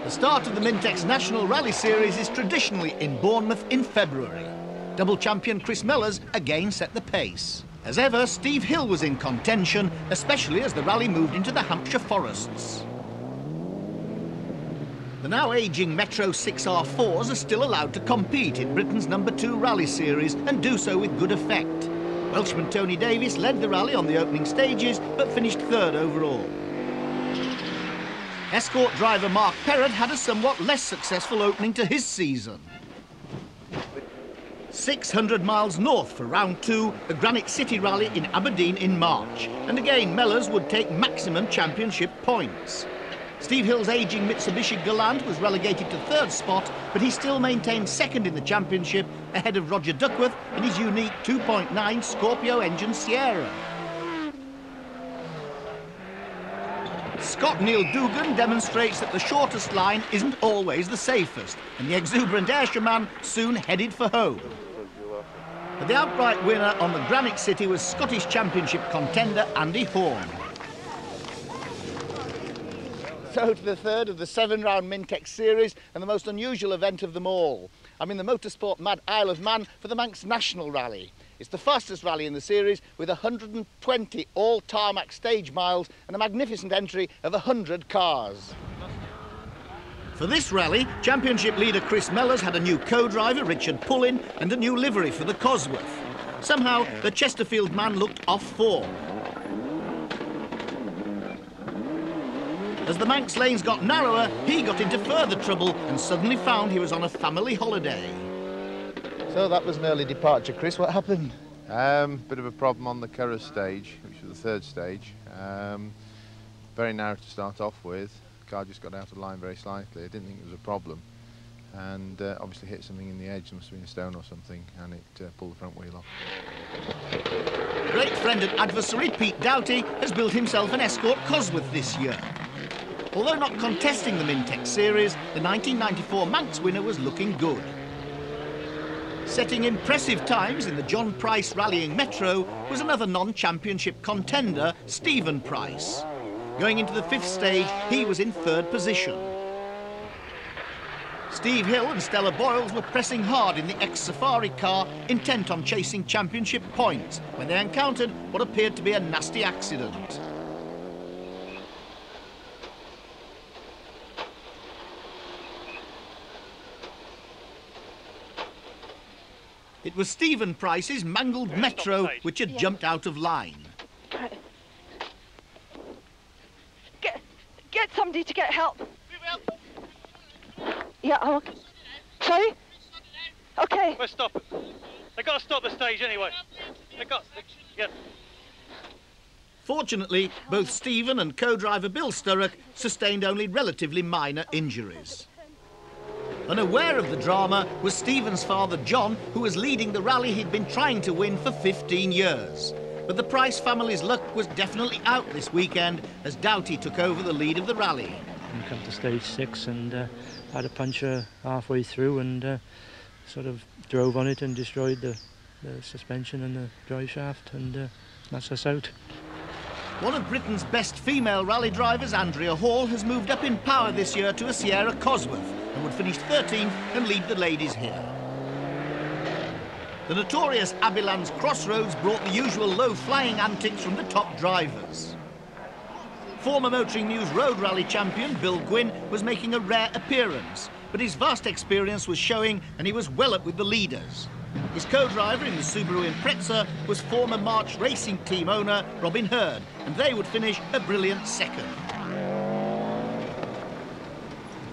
The start of the Mintex National Rally Series is traditionally in Bournemouth in February. Double champion Chris Mellors again set the pace. As ever, Steve Hill was in contention, especially as the rally moved into the Hampshire forests. The now ageing Metro 6R4s are still allowed to compete in Britain's #2 rally series and do so with good effect. Welshman Tony Davies led the rally on the opening stages but finished third overall. Escort driver Mark Perrott had a somewhat less successful opening to his season. 600 miles north for round 2, the Granite City Rally in Aberdeen in March. And again, Mellors would take maximum championship points. Steve Hill's ageing Mitsubishi Galant was relegated to third spot, but he still maintained second in the championship ahead of Roger Duckworth in his unique 2.9 Scorpio engine Sierra. Scott Neil Dugan demonstrates that the shortest line isn't always the safest, and the exuberant Ayrshire soon headed for home. But the outright winner on the Granite City was Scottish Championship contender Andy Horn. So to the third of the 7-round Mintex series and the most unusual event of them all. I'm in the motorsport mad Isle of Man for the Manx National Rally. It's the fastest rally in the series with 120 all-tarmac stage miles and a magnificent entry of 100 cars. For this rally, championship leader Chris Mellors had a new co-driver, Richard Pullin, and a new livery for the Cosworth. Somehow, the Chesterfield man looked off form. As the Manx lanes got narrower, he got into further trouble and suddenly found he was on a family holiday. So that was an early departure, Chris. What happened? Bit of a problem on the Curragh stage, which was the third stage. Very narrow to start off with. The car just got out of line very slightly. I didn't think it was a problem. And obviously hit something in the edge. There must have been a stone or something, and it pulled the front wheel off. Great friend and adversary Pete Doughty has built himself an Escort Cosworth this year. Although not contesting the Mintex series, the 1994 Manx winner was looking good. Setting impressive times in the John Price rallying Metro was another non-championship contender, Stephen Price. Going into the 5th stage, he was in 3rd position. Steve Hill and Stella Boyles were pressing hard in the ex-Safari car, intent on chasing championship points, when they encountered what appeared to be a nasty accident. It was Stephen Price's mangled Metro which had jumped out of line. Get somebody to get help. Yeah, okay. Sorry? Okay. We'll stop. They've got to stop the stage anyway. Yeah. Fortunately, both Stephen and co-driver Bill Sturrock sustained only relatively minor injuries. Unaware of the drama was Stephen's father, John, who was leading the rally he'd been trying to win for 15 years. But the Price family's luck was definitely out this weekend as Doughty took over the lead of the rally. We come to stage 6 and had a puncture halfway through and sort of drove on it and destroyed the suspension and the drive shaft, and that's us out. One of Britain's best female rally drivers, Andrea Hall, has moved up in power this year to a Sierra Cosworth and would finish 13th and lead the ladies here. The notorious Abbeylands Crossroads brought the usual low-flying antics from the top drivers. Former Motoring News Road Rally champion Bill Gwynn was making a rare appearance, but his vast experience was showing and he was well up with the leaders. His co-driver in the Subaru Impreza was former March Racing Team owner Robin Hurd, and they would finish a brilliant second.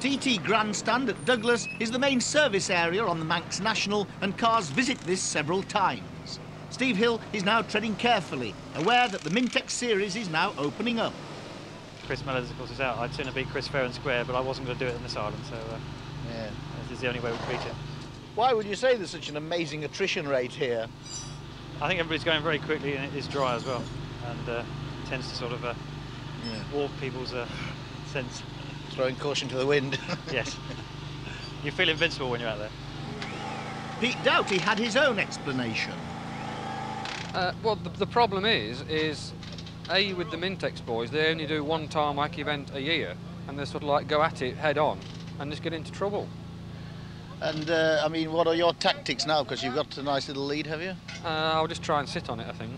The TT Grandstand at Douglas is the main service area on the Manx National, and cars visit this several times. Steve Hill is now treading carefully, aware that the Mintex series is now opening up. Chris Mellors, of course, is out. I'd sooner beat Chris fair and square, but I wasn't going to do it in this island, so yeah, this is the only way we can beat it. Why would you say there's such an amazing attrition rate here? I think everybody's going very quickly, and it is dry as well, and tends to sort of warp people's sense. Throwing caution to the wind. Yes. You feel invincible when you're out there. Pete Doughty had his own explanation. Well, the problem is with the Mintex boys, they only do one tarmac event a year, and they sort of like go at it head on. and just get into trouble. And I mean, what are your tactics now? Because you've got a nice little lead, have you? I'll just try and sit on it, I think.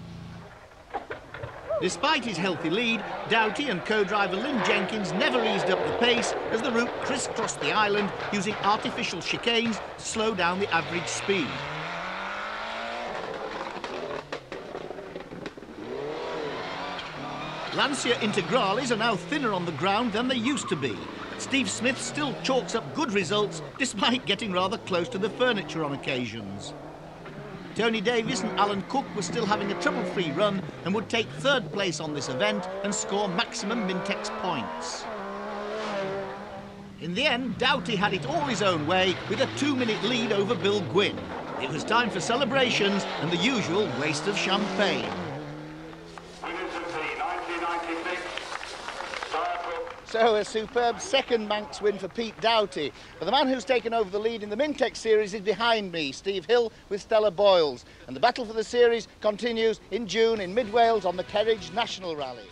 Despite his healthy lead, Doughty and co-driver Lynn Jenkins never eased up the pace as the route crisscrossed the island using artificial chicanes to slow down the average speed. Lancia Integrales are now thinner on the ground than they used to be. Steve Smith still chalks up good results despite getting rather close to the furniture on occasions. Tony Davies and Alan Cook were still having a trouble-free run and would take third place on this event and score maximum Mintex points. In the end, Doughty had it all his own way with a 2-minute lead over Bill Gwynn. It was time for celebrations and the usual waste of champagne. So a superb second Manx win for Pete Doughty. But the man who's taken over the lead in the Mintex series is behind me, Steve Hill with Stella Boyles. And the battle for the series continues in June in Mid Wales on the Kerridge National Rally.